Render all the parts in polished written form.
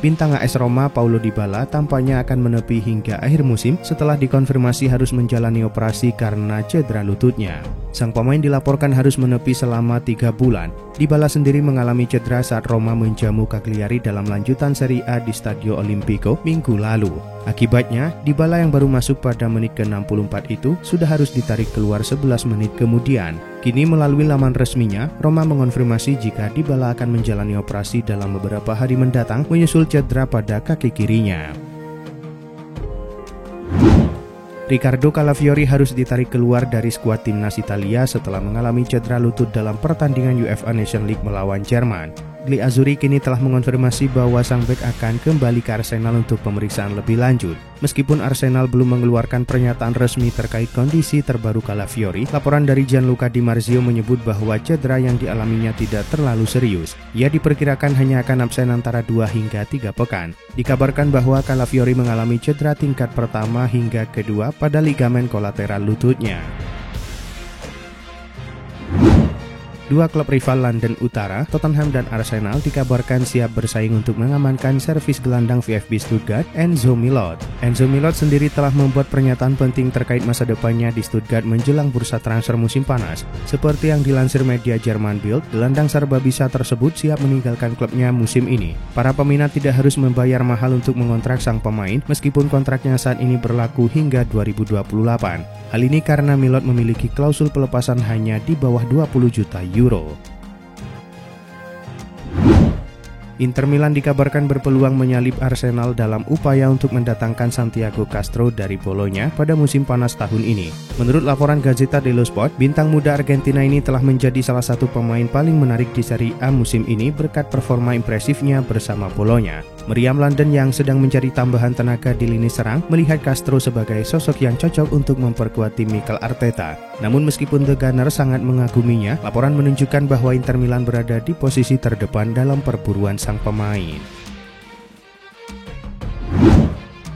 bintang AS Roma Paulo Dybala tampaknya akan menepi hingga akhir musim setelah dikonfirmasi harus menjalani operasi karena cedera lututnya. Sang pemain dilaporkan harus menepi selama 3 bulan. Dybala sendiri mengalami cedera saat Roma menjamu Cagliari dalam lanjutan Serie A di Stadio Olimpico minggu lalu. Akibatnya, Dybala yang baru masuk pada menit ke-64 itu sudah harus ditarik keluar 11 menit kemudian. Kini melalui laman resminya, Roma mengonfirmasi jika Dybala akan menjalani operasi dalam beberapa hari mendatang menyusul cedera pada kaki kirinya. Riccardo Calafiori harus ditarik keluar dari skuad timnas Italia setelah mengalami cedera lutut dalam pertandingan UEFA Nations League melawan Jerman. Gli Azzurri kini telah mengonfirmasi bahwa sang bek akan kembali ke Arsenal untuk pemeriksaan lebih lanjut. Meskipun Arsenal belum mengeluarkan pernyataan resmi terkait kondisi terbaru Calafiori, laporan dari Gianluca Di Marzio menyebut bahwa cedera yang dialaminya tidak terlalu serius. Ia diperkirakan hanya akan absen antara 2 hingga 3 pekan. Dikabarkan bahwa Calafiori mengalami cedera tingkat pertama hingga kedua pada ligamen kolateral lututnya. Dua klub rival London Utara, Tottenham dan Arsenal dikabarkan siap bersaing untuk mengamankan servis gelandang VfB Stuttgart, Enzo Milot. Enzo Milot sendiri telah membuat pernyataan penting terkait masa depannya di Stuttgart menjelang bursa transfer musim panas. Seperti yang dilansir media Jerman Bild, gelandang serbabisa tersebut siap meninggalkan klubnya musim ini. Para peminat tidak harus membayar mahal untuk mengontrak sang pemain, meskipun kontraknya saat ini berlaku hingga 2028. Hal ini karena Milot memiliki klausul pelepasan hanya di bawah 20 juta euro. Inter Milan dikabarkan berpeluang menyalip Arsenal dalam upaya untuk mendatangkan Santiago Castro dari Bolonya pada musim panas tahun ini. Menurut laporan Gazzetta dello Sport, bintang muda Argentina ini telah menjadi salah satu pemain paling menarik di Serie A musim ini berkat performa impresifnya bersama Bolonya. Meriam London yang sedang mencari tambahan tenaga di lini serang melihat Castro sebagai sosok yang cocok untuk memperkuat tim Mikel Arteta. Namun meskipun The Gunners sangat mengaguminya, laporan menunjukkan bahwa Inter Milan berada di posisi terdepan dalam perburuan sang pemain.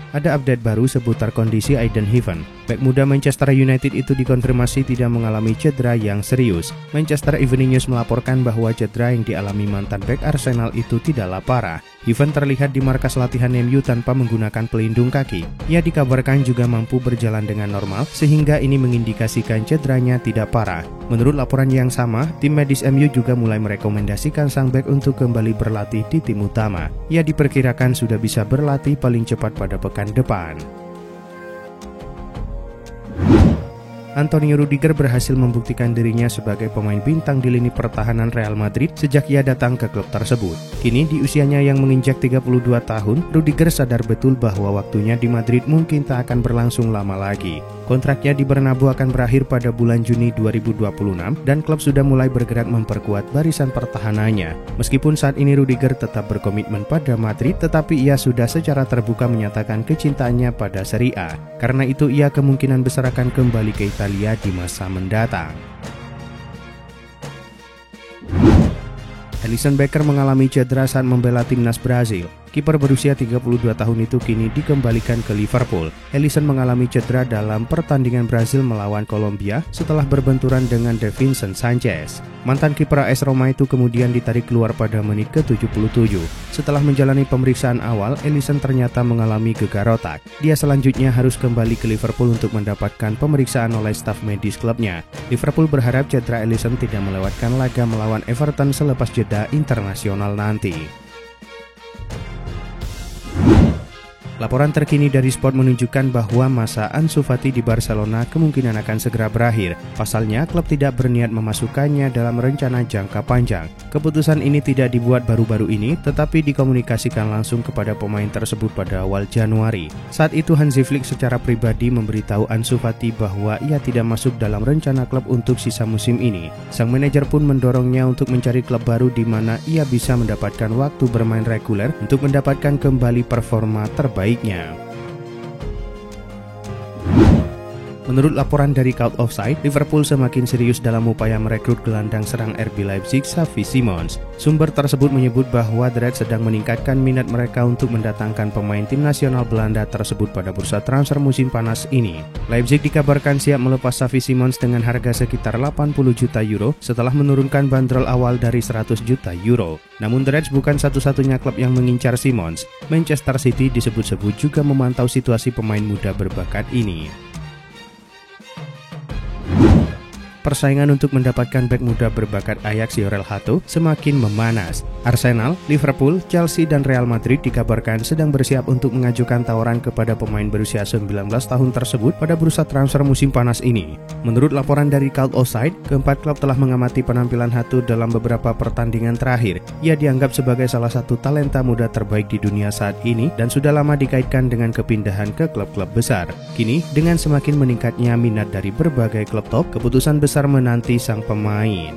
Ada update baru seputar kondisi Aiden Heaven. Bek muda Manchester United itu dikonfirmasi tidak mengalami cedera yang serius. Manchester Evening News melaporkan bahwa cedera yang dialami mantan bek Arsenal itu tidaklah parah. Heaven terlihat di markas latihan MU tanpa menggunakan pelindung kaki. Ia dikabarkan juga mampu berjalan dengan normal, sehingga ini mengindikasikan cederanya tidak parah. Menurut laporan yang sama, tim medis MU juga mulai merekomendasikan sang bek untuk kembali berlatih di tim utama. Ia diperkirakan sudah bisa berlatih paling cepat pada pekan depan. Antonio Rudiger berhasil membuktikan dirinya sebagai pemain bintang di lini pertahanan Real Madrid sejak ia datang ke klub tersebut. Kini di usianya yang menginjak 32 tahun, Rudiger sadar betul bahwa waktunya di Madrid mungkin tak akan berlangsung lama lagi. Kontraknya di Bernabeu akan berakhir pada bulan Juni 2026 dan klub sudah mulai bergerak memperkuat barisan pertahanannya. Meskipun saat ini Rudiger tetap berkomitmen pada Madrid, tetapi ia sudah secara terbuka menyatakan kecintaannya pada Serie A. Karena itu ia kemungkinan besar akan kembali ke Italia di masa mendatang. Alisson Becker mengalami cedera saat membela timnas Brazil. Kiper berusia 32 tahun itu kini dikembalikan ke Liverpool. Alisson mengalami cedera dalam pertandingan Brazil melawan Kolombia setelah berbenturan dengan Davinson Sanchez. Mantan kiper AS Roma itu kemudian ditarik keluar pada menit ke-77. Setelah menjalani pemeriksaan awal, Alisson ternyata mengalami gegar otak. Dia selanjutnya harus kembali ke Liverpool untuk mendapatkan pemeriksaan oleh staf medis klubnya. Liverpool berharap cedera Alisson tidak melewatkan laga melawan Everton selepas jeda internasional nanti. Laporan terkini dari Sport menunjukkan bahwa masa Ansu Fati di Barcelona kemungkinan akan segera berakhir. Pasalnya, klub tidak berniat memasukkannya dalam rencana jangka panjang. Keputusan ini tidak dibuat baru-baru ini, tetapi dikomunikasikan langsung kepada pemain tersebut pada awal Januari. Saat itu Hansi Flick secara pribadi memberitahu Ansu Fati bahwa ia tidak masuk dalam rencana klub untuk sisa musim ini. Sang manajer pun mendorongnya untuk mencari klub baru di mana ia bisa mendapatkan waktu bermain reguler untuk mendapatkan kembali performa terbaik. Menurut laporan dari Cult of Sight, Liverpool semakin serius dalam upaya merekrut gelandang serang RB Leipzig Xavi Simons. Sumber tersebut menyebut bahwa The Reds sedang meningkatkan minat mereka untuk mendatangkan pemain tim nasional Belanda tersebut pada bursa transfer musim panas ini. Leipzig dikabarkan siap melepas Xavi Simons dengan harga sekitar 80 juta euro setelah menurunkan bandrol awal dari 100 juta euro. Namun The Reds bukan satu-satunya klub yang mengincar Simons. Manchester City disebut-sebut juga memantau situasi pemain muda berbakat ini. Persaingan untuk mendapatkan bek muda berbakat Ajax Jorel Hato semakin memanas. Arsenal, Liverpool, Chelsea, dan Real Madrid dikabarkan sedang bersiap untuk mengajukan tawaran kepada pemain berusia 19 tahun tersebut pada bursa transfer musim panas ini. Menurut laporan dari Cult of Sight, keempat klub telah mengamati penampilan Hato dalam beberapa pertandingan terakhir. Ia dianggap sebagai salah satu talenta muda terbaik di dunia saat ini dan sudah lama dikaitkan dengan kepindahan ke klub-klub besar. Kini, dengan semakin meningkatnya minat dari berbagai klub top, keputusan besar menanti sang pemain.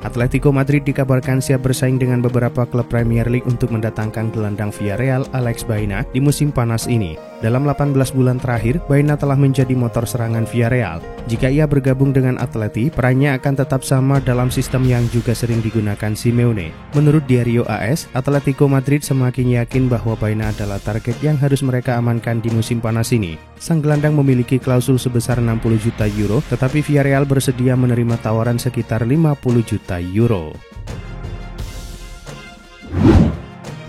Atletico Madrid dikabarkan siap bersaing dengan beberapa klub Premier League untuk mendatangkan gelandang Villarreal Alex Baena di musim panas ini. Dalam 18 bulan terakhir, Baena telah menjadi motor serangan Villarreal. Jika ia bergabung dengan Atleti, perannya akan tetap sama dalam sistem yang juga sering digunakan Simeone. Menurut Diario AS, Atletico Madrid semakin yakin bahwa Baena adalah target yang harus mereka amankan di musim panas ini. Sang gelandang memiliki klausul sebesar 60 juta euro, tetapi Villarreal bersedia menerima tawaran sekitar 50 juta euro.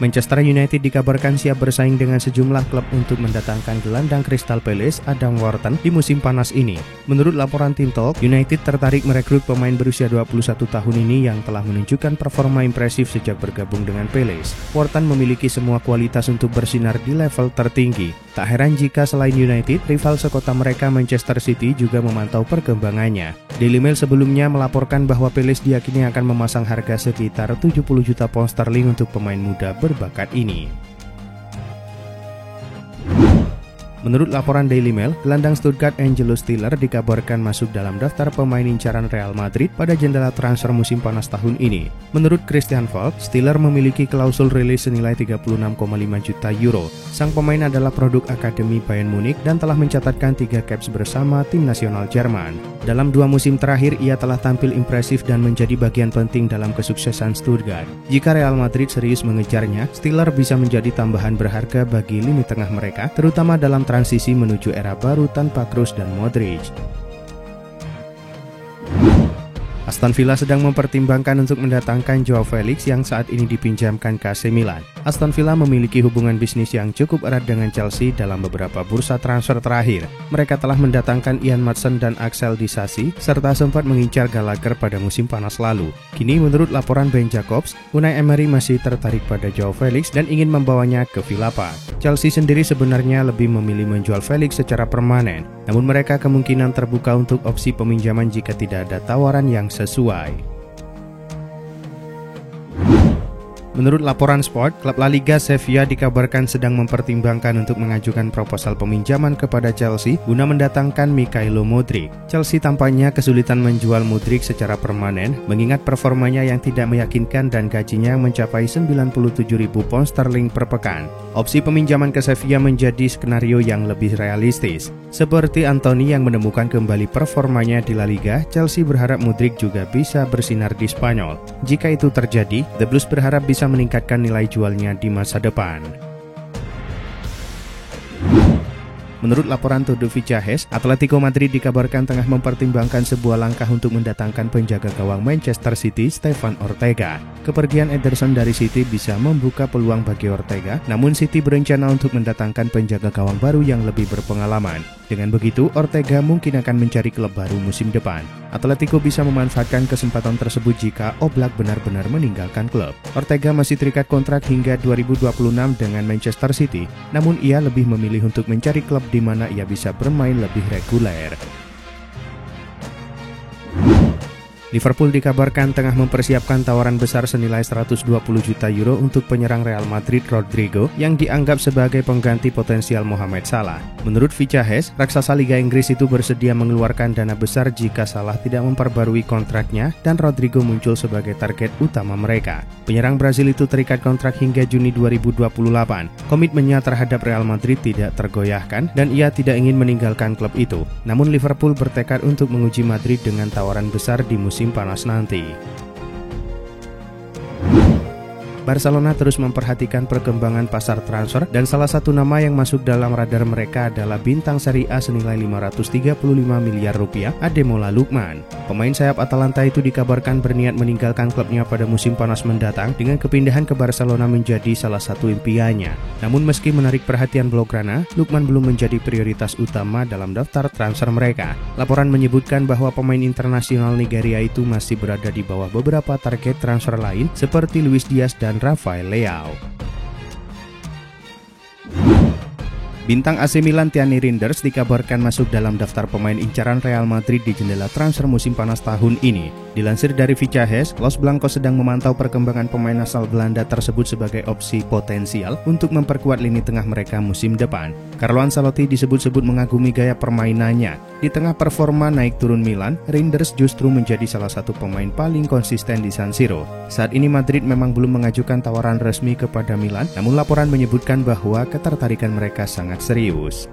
Manchester United dikabarkan siap bersaing dengan sejumlah klub untuk mendatangkan gelandang Crystal Palace Adam Wharton di musim panas ini. Menurut laporan Team Talk, United tertarik merekrut pemain berusia 21 tahun ini yang telah menunjukkan performa impresif sejak bergabung dengan Palace. Wharton memiliki semua kualitas untuk bersinar di level tertinggi. Tak heran jika selain United, rival sekota mereka Manchester City juga memantau perkembangannya. Daily Mail sebelumnya melaporkan bahwa Palace diyakini akan memasang harga sekitar 70 juta pound sterling untuk pemain muda berbakat ini. Menurut laporan Daily Mail, gelandang Stuttgart Angelo Stiller dikabarkan masuk dalam daftar pemain incaran Real Madrid pada jendela transfer musim panas tahun ini. Menurut Christian Falk, Stiller memiliki klausul rilis senilai 36,5 juta euro. Sang pemain adalah produk Akademi Bayern Munich dan telah mencatatkan 3 caps bersama tim nasional Jerman. Dalam 2 musim terakhir, ia telah tampil impresif dan menjadi bagian penting dalam kesuksesan Stuttgart. Jika Real Madrid serius mengejarnya, Stiller bisa menjadi tambahan berharga bagi lini tengah mereka, terutama dalam transisi menuju era baru tanpa Kroos dan Modric. Aston Villa sedang mempertimbangkan untuk mendatangkan Joao Felix yang saat ini dipinjamkan ke AC Milan. Aston Villa memiliki hubungan bisnis yang cukup erat dengan Chelsea dalam beberapa bursa transfer terakhir. Mereka telah mendatangkan Ian Maatsen dan Axel Disasi, serta sempat mengincar Gallagher pada musim panas lalu. Kini menurut laporan Ben Jacobs, Unai Emery masih tertarik pada Joao Felix dan ingin membawanya ke Villa Park. Chelsea sendiri sebenarnya lebih memilih menjual Felix secara permanen, namun mereka kemungkinan terbuka untuk opsi peminjaman jika tidak ada tawaran yang sesuai. Menurut laporan Sport, klub La Liga Sevilla dikabarkan sedang mempertimbangkan untuk mengajukan proposal peminjaman kepada Chelsea guna mendatangkan Mikhailo Mudryk. Chelsea tampaknya kesulitan menjual Mudryk secara permanen mengingat performanya yang tidak meyakinkan dan gajinya mencapai 97.000 pound sterling per pekan. Opsi peminjaman ke Sevilla menjadi skenario yang lebih realistis. Seperti Anthony yang menemukan kembali performanya di La Liga, Chelsea berharap Mudryk juga bisa bersinar di Spanyol. Jika itu terjadi, The Blues berharap bisa meningkatkan nilai jualnya di masa depan. Menurut laporan Todo Fichajes, Atletico Madrid dikabarkan tengah mempertimbangkan sebuah langkah untuk mendatangkan penjaga gawang Manchester City, Stefan Ortega. Kepergian Ederson dari City bisa membuka peluang bagi Ortega, namun City berencana untuk mendatangkan penjaga gawang baru yang lebih berpengalaman. Dengan begitu, Ortega mungkin akan mencari klub baru musim depan. Atletico bisa memanfaatkan kesempatan tersebut jika Oblak benar-benar meninggalkan klub. Ortega masih terikat kontrak hingga 2026 dengan Manchester City, namun ia lebih memilih untuk mencari klub di mana ia bisa bermain lebih reguler. Liverpool dikabarkan tengah mempersiapkan tawaran besar senilai 120 juta euro untuk penyerang Real Madrid Rodrigo yang dianggap sebagai pengganti potensial Mohamed Salah. Menurut Vicahes, raksasa Liga Inggris itu bersedia mengeluarkan dana besar jika Salah tidak memperbarui kontraknya dan Rodrigo muncul sebagai target utama mereka. Penyerang Brazil itu terikat kontrak hingga Juni 2028. Komitmennya terhadap Real Madrid tidak tergoyahkan dan ia tidak ingin meninggalkan klub itu. Namun Liverpool bertekad untuk menguji Madrid dengan tawaran besar di musim panas nanti. Barcelona terus memperhatikan perkembangan pasar transfer dan salah satu nama yang masuk dalam radar mereka adalah bintang Serie A senilai 535 miliar rupiah, Ademola Lookman. Pemain sayap Atalanta itu dikabarkan berniat meninggalkan klubnya pada musim panas mendatang dengan kepindahan ke Barcelona menjadi salah satu impiannya. Namun meski menarik perhatian Blaugrana, Lookman belum menjadi prioritas utama dalam daftar transfer mereka. Laporan menyebutkan bahwa pemain internasional Nigeria itu masih berada di bawah beberapa target transfer lain seperti Luis Diaz dan Rafael Leao. Bintang AC Milan Tierney Reinders dikabarkan masuk dalam daftar pemain incaran Real Madrid di jendela transfer musim panas tahun ini. Dilansir dari Vicahes, Los Blancos sedang memantau perkembangan pemain asal Belanda tersebut sebagai opsi potensial untuk memperkuat lini tengah mereka musim depan. Carlo Ancelotti disebut-sebut mengagumi gaya permainannya. Di tengah performa naik turun Milan, Reinders justru menjadi salah satu pemain paling konsisten di San Siro. Saat ini Madrid memang belum mengajukan tawaran resmi kepada Milan, namun laporan menyebutkan bahwa ketertarikan mereka sangat serius.